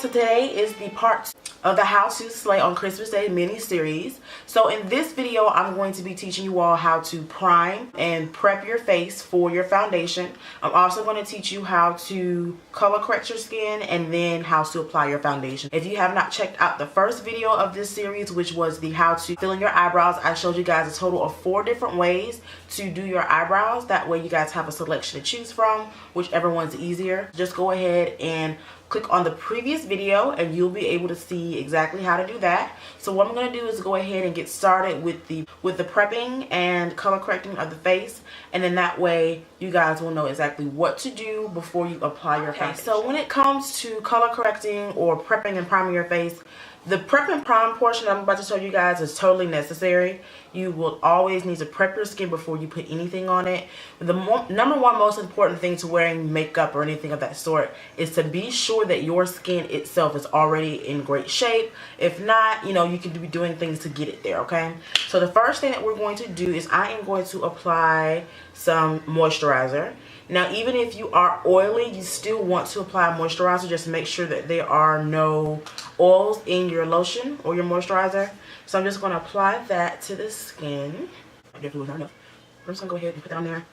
guys, so today is the part of the How to Slay on Christmas Day mini series. So in this video, I'm going to be teaching you all how to prime and prep your face for your foundation. I'm also going to teach you how to color correct your skin and then how to apply your foundation. If you have not checked out the first video of this series, which was the how to fill in your eyebrows, I showed you guys a total of 4 different ways to do your eyebrows. That way you guys have a selection to choose from, whichever one's easier. Just go ahead and click on the previous video and you'll be able to see exactly how to do that. So what I'm going to do is go ahead and get started with the prepping and color correcting of the face, and then that way you guys will know exactly what to do before you apply your foundation. So when it comes to color correcting or prepping and priming your face, the prep and prime portion I'm about to show you guys is totally necessary. You will always need to prep your skin before you put anything on it. The number one most important thing to wearing makeup or anything of that sort is to be sure that your skin itself is already in great shape. If not, you know, you can be doing things to get it there, okay? So the first thing that we're going to do is I am going to apply some moisturizer. Now, even if you are oily, you still want to apply moisturizer. Just make sure that there are no oils in your lotion or your moisturizer. So I'm just going to apply that to the skin. I'm just going to go ahead and put that on there.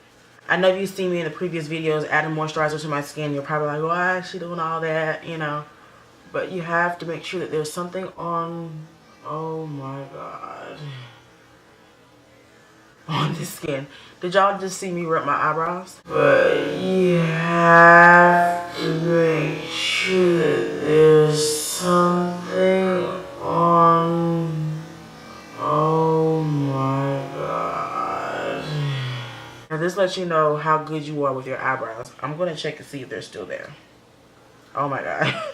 I know you've seen me in the previous videos adding moisturizer to my skin. You're probably like, why is she doing all that, you know? But you have to make sure that there's something on, oh my God, on the skin. Did y'all just see me rub my eyebrows? But you have to make sure that there's something on. Oh my God. Now this lets you know how good you are with your eyebrows. I'm going to check to see if they're still there. Oh my God.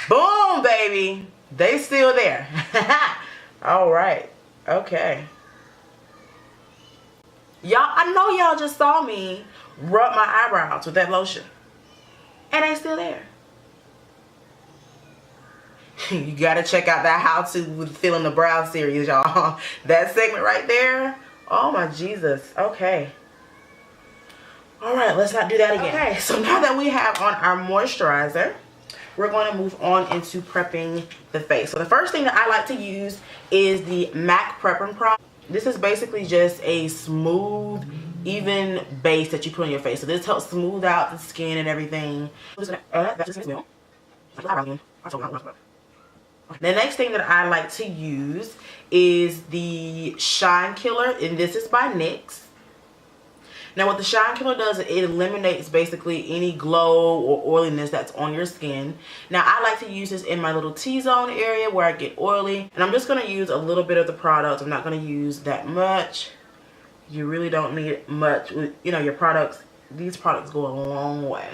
Boom, baby. They still there. All right. Okay. Y'all, I know y'all just saw me rub my eyebrows with that lotion. And they still there. You got to check out that how to with fill in the brow series, y'all. That segment right there. Oh my Jesus. Okay. All right, let's not do that again. Okay, so now that we have on our moisturizer, we're going to move on into prepping the face. So the first thing that I like to use is the MAC Prep and Prime. This is basically just a smooth, even base that you put on your face. So this helps smooth out the skin and everything. I'm just going to add that to the smell. The next thing that I like to use is the Shine Killer, and this is by NYX. Now what the Shine Killer does, it eliminates basically any glow or oiliness that's on your skin. Now I like to use this in my little T-zone area where I get oily. And I'm just going to use a little bit of the product. I'm not going to use that much. You really don't need much with, you know, your products. These products go a long way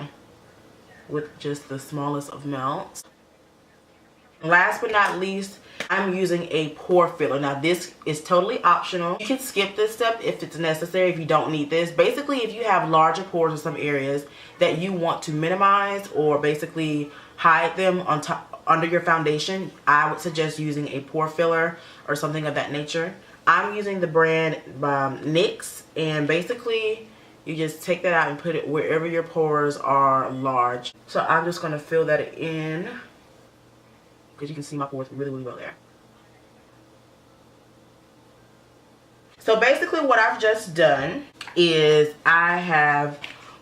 with just the smallest of amounts. Last but not least, I'm using a pore filler. Now this is totally optional. You can skip this step if it's necessary, if you don't need this. Basically, if you have larger pores in some areas that you want to minimize or basically hide them on top under your foundation, I would suggest using a pore filler or something of that nature. I'm using the brand NYX, and basically you just take that out and put it wherever your pores are large. So I'm just going to fill that in, because you can see my pores really, really well there. So basically what I've just done is I have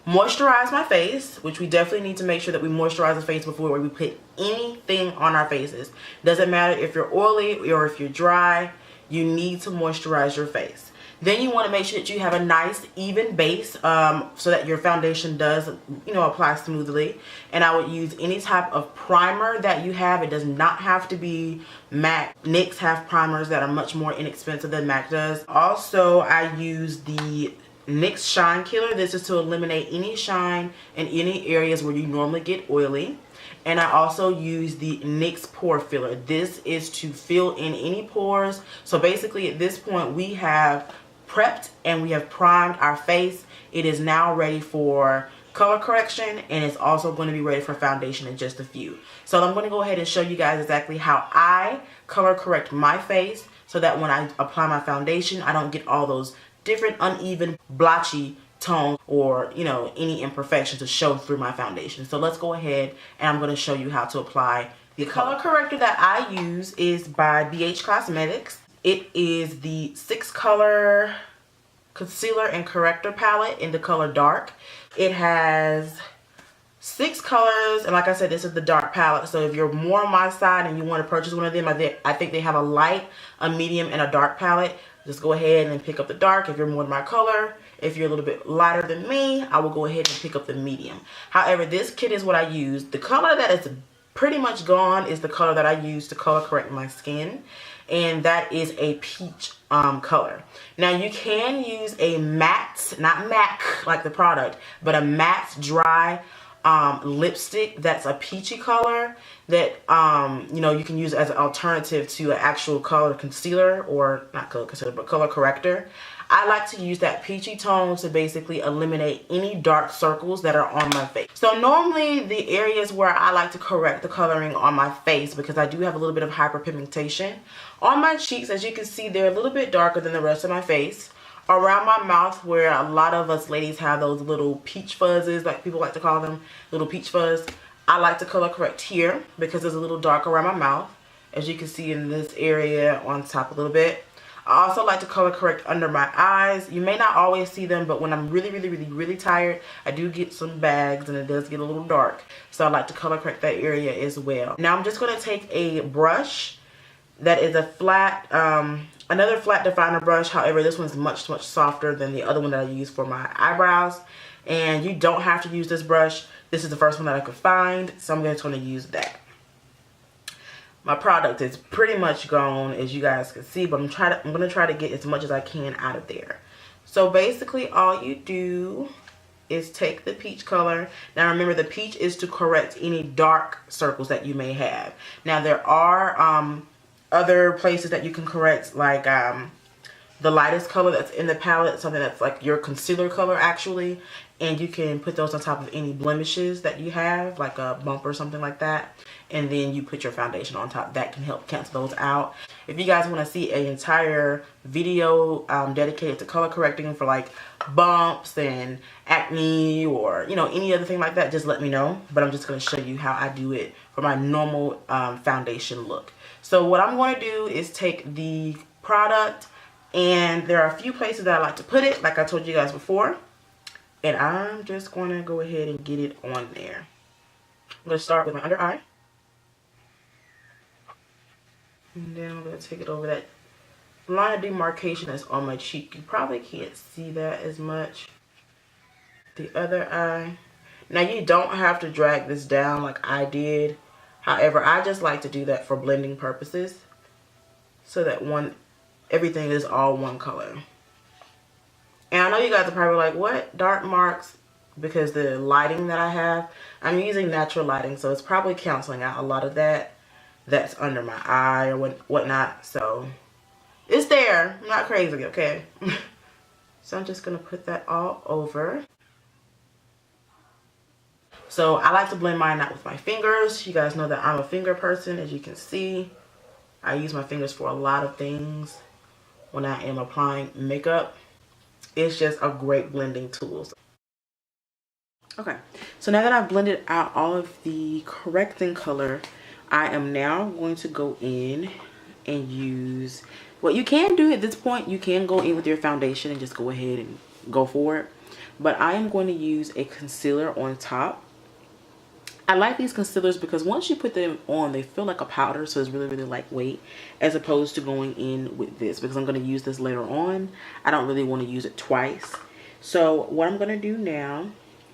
moisturized my face, which we definitely need to make sure that we moisturize the face before we put anything on our faces. Doesn't matter if you're oily or if you're dry, you need to moisturize your face. Then you want to make sure that you have a nice even base so that your foundation does, you know, apply smoothly. And I would use any type of primer that you have. It does not have to be MAC. NYX have primers that are much more inexpensive than MAC does. Also, I use the NYX Shine Killer. This is to eliminate any shine in any areas where you normally get oily. And I also use the NYX Pore Filler. This is to fill in any pores. So basically at this point we have prepped and we have primed our face. It is now ready for color correction, and it's also going to be ready for foundation in just a few. So I'm going to go ahead and show you guys exactly how I color correct my face so that when I apply my foundation I don't get all those different uneven blotchy tone or, you know, any imperfections to show through my foundation. So let's go ahead and I'm going to show you how to apply the color corrector that I use is by BH Cosmetics. It is the 6 color concealer and corrector palette in the color dark. It has 6 colors, and like I said, this is the dark palette. So if you're more on my side and you want to purchase one of them, I think they have a light, a medium, and a dark palette. Just go ahead and pick up the dark if you're more my color. If you're a little bit lighter than me, I will go ahead and pick up the medium. However, this kit is what I use. The color that is pretty much gone is the color that I use to color correct my skin, and that is a peach color. Now you can use a matte, not MAC like the product, but a matte dry lipstick that's a peachy color that you know, you can use as an alternative to an actual color concealer, or not color concealer but color corrector. I like to use that peachy tone to basically eliminate any dark circles that are on my face. So normally the areas where I like to correct the coloring on my face, because I do have a little bit of hyperpigmentation on my cheeks, as you can see they're a little bit darker than the rest of my face. Around my mouth, where a lot of us ladies have those little peach fuzzes, like people like to call them, little peach fuzz, I like to color correct here because it's a little dark around my mouth, as you can see in this area on top a little bit. I also like to color correct under my eyes. You may not always see them, but when I'm really tired, I do get some bags and it does get a little dark. So I like to color correct that area as well. Now I'm just going to take a brush that is a flat, another flat definer brush. However, this one's much softer than the other one that I use for my eyebrows. And you don't have to use this brush. This is the first one that I could find, so I'm just going to use that. My product is pretty much gone, as you guys can see, but I'm going to try to get as much as I can out of there. So basically all you do is take the peach color. Now remember, the peach is to correct any dark circles that you may have. Now there are other places that you can correct, like the lightest color that's in the palette, something that's like your concealer color actually, and you can put those on top of any blemishes that you have, like a bump or something like that, and then you put your foundation on top. That can help cancel those out. If you guys want to see an entire video dedicated to color correcting for like bumps and acne, or you know, any other thing like that, just let me know. But I'm just going to show you how I do it for my normal foundation look. So what I'm going to do is take the product, and there are a few places that I like to put it, like I told you guys before. And I'm just going to go ahead and get it on there. I'm going to start with my under eye. And then I'm going to take it over that line of demarcation that's on my cheek. You probably can't see that as much. The other eye. Now you don't have to drag this down like I did. However, I just like to do that for blending purposes, so that everything is all one color. And I know you guys are probably like, what? Dark marks? Because the lighting that I have, I'm using natural lighting, so it's probably canceling out a lot of that's under my eye or whatnot. So it's there. I'm not crazy, okay? So I'm just going to put that all over. So I like to blend mine out with my fingers. You guys know that I'm a finger person, as you can see. I use my fingers for a lot of things when I am applying makeup. It's just a great blending tool. Okay, so now that I've blended out all of the correcting color, I am now going to go in and use, what you can do at this point, you can go in with your foundation and just go ahead and go for it. But I am going to use a concealer on top. I like these concealers because once you put them on, they feel like a powder, so it's really lightweight, as opposed to going in with this, because I'm going to use this later on. I don't really want to use it twice. So what I'm going to do now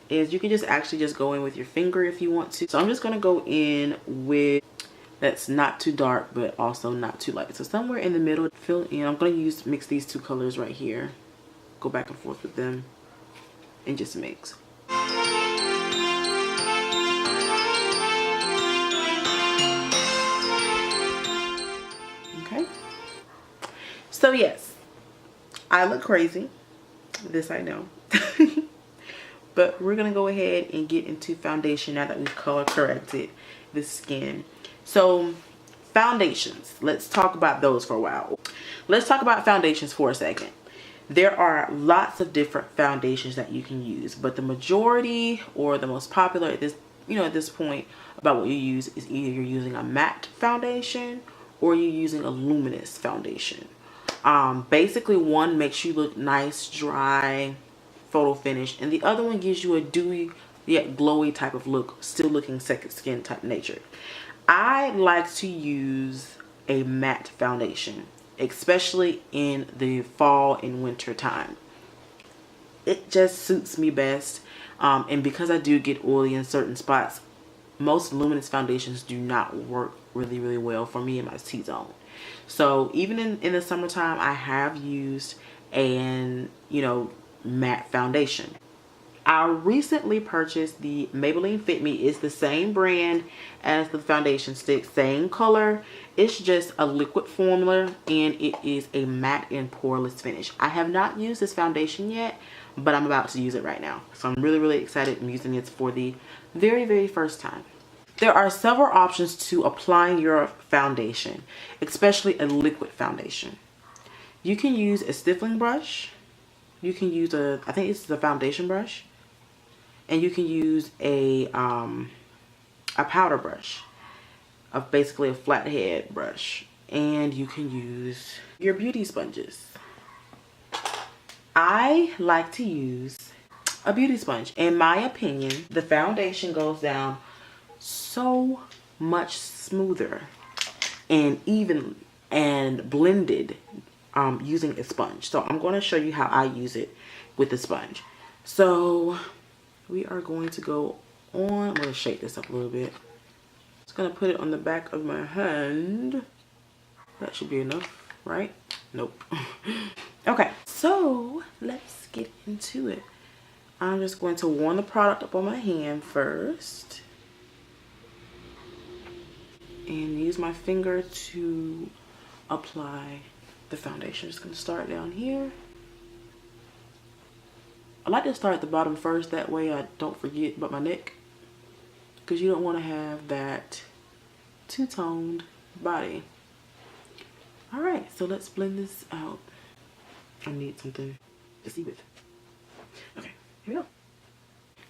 is, you can just actually just go in with your finger if you want to. So I'm just going to go in with, that's not too dark but also not too light, so somewhere in the middle. Fill in. I'm going to mix these two colors right here, go back and forth with them and just mix. Okay, so yes, I look crazy, this I know. But we're gonna go ahead and get into foundation now that we've color corrected the skin. So foundations, let's talk about those for a while. Let's talk about foundations for a second. There are lots of different foundations that you can use, but the majority or the most popular at this, at this point about what you use is either you're using a matte foundation or you're using a luminous foundation. Basically, one makes you look nice, dry, photo finish, and the other one gives you a dewy yet glowy type of look, still looking second skin type nature. I like to use a matte foundation, especially in the fall and winter time. It just suits me best, and because I do get oily in certain spots, most luminous foundations do not work really well for me in my T-zone. So even in the summertime, I have used an matte foundation. I recently purchased the Maybelline Fit Me. It's the same brand as the foundation stick, same color. It's just a liquid formula, and it is a matte and poreless finish. I have not used this foundation yet, but I'm about to use it right now. So I'm really excited. I'm using it for the very first time. There are several options to applying your foundation, especially a liquid foundation. You can use a stippling brush. You can use I think it's the foundation brush. And you can use a powder brush, basically a flathead brush. And you can use your beauty sponges. I like to use a beauty sponge. In my opinion, the foundation goes down so much smoother and even and blended using a sponge. So I'm going to show you how I use it with the sponge. So we are going to go on. I'm going to shake this up a little bit. Just going to put it on the back of my hand. That should be enough, right? Nope. Okay, so let's get into it. I'm just going to warm the product up on my hand first and use my finger to apply the foundation. Just going to start down here. I like to start at the bottom first, that way I don't forget about my neck, because you don't want to have that two-toned body. Alright, so let's blend this out. I need something to see with. Okay, here we go.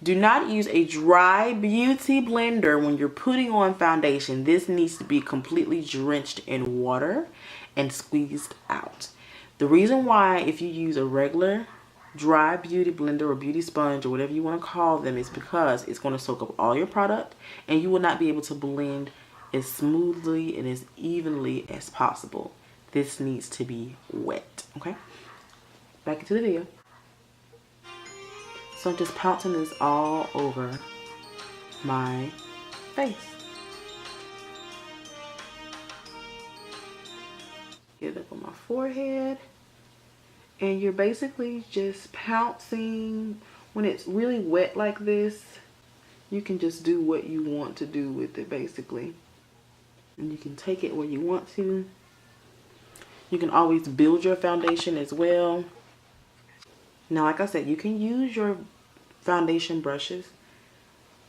Do not use a dry beauty blender when you're putting on foundation. This needs to be completely drenched in water and squeezed out. The reason why, if you use a regular dry beauty blender or beauty sponge or whatever you want to call them, is because it's going to soak up all your product and you will not be able to blend as smoothly and as evenly as possible. This needs to be wet. Okay, back into the video. So I'm just pouncing this all over my face. Get it up on my forehead. And you're basically just pouncing. When it's really wet like this, you can just do what you want to do with it, basically. And you can take it where you want to. You can always build your foundation as well. Now, like I said, you can use your foundation brushes,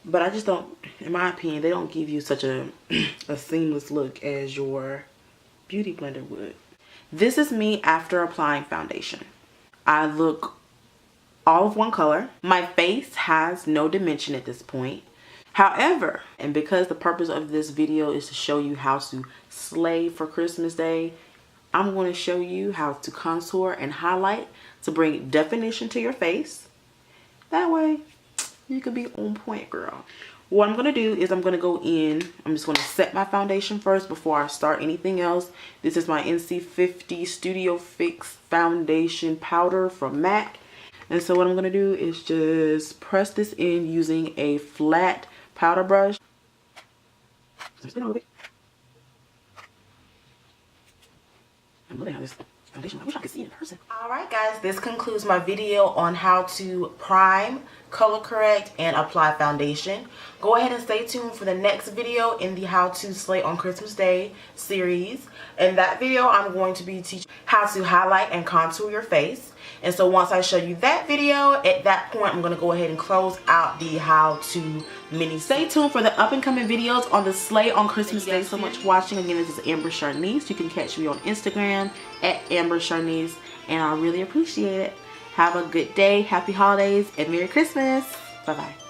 but I just don't, in my opinion, they don't give you such a seamless look as your beauty blender would. This is me after applying foundation. I look all of one color. My face has no dimension at this point. However, and because the purpose of this video is to show you how to slay for Christmas Day, I'm going to show you how to contour and highlight to bring definition to your face. That way, you can be on point, girl. What I'm going to do is I'm going to go in. I'm just going to set my foundation first before I start anything else. This is my NC50 Studio Fix Foundation Powder from MAC. And so what I'm going to do is just press this in using a flat powder brush. I'm loving how this foundation, I wish I could see it in person. Alright guys, this concludes my video on how to prime, color correct, and apply foundation. Go ahead and stay tuned for the next video in the How to Slay on Christmas Day series. In that video, I'm going to be teaching how to highlight and contour your face. And so once I show you that video, at that point, I'm going to go ahead and close out the how to mini. Stay tuned for the up and coming videos on the Slay on Christmas Day. So much for watching. Again, this is AMBERSHARNIECE. You can catch me on Instagram at AMBERSHARNIECE, and I really appreciate it. Have a good day, happy holidays, and Merry Christmas. Bye-bye.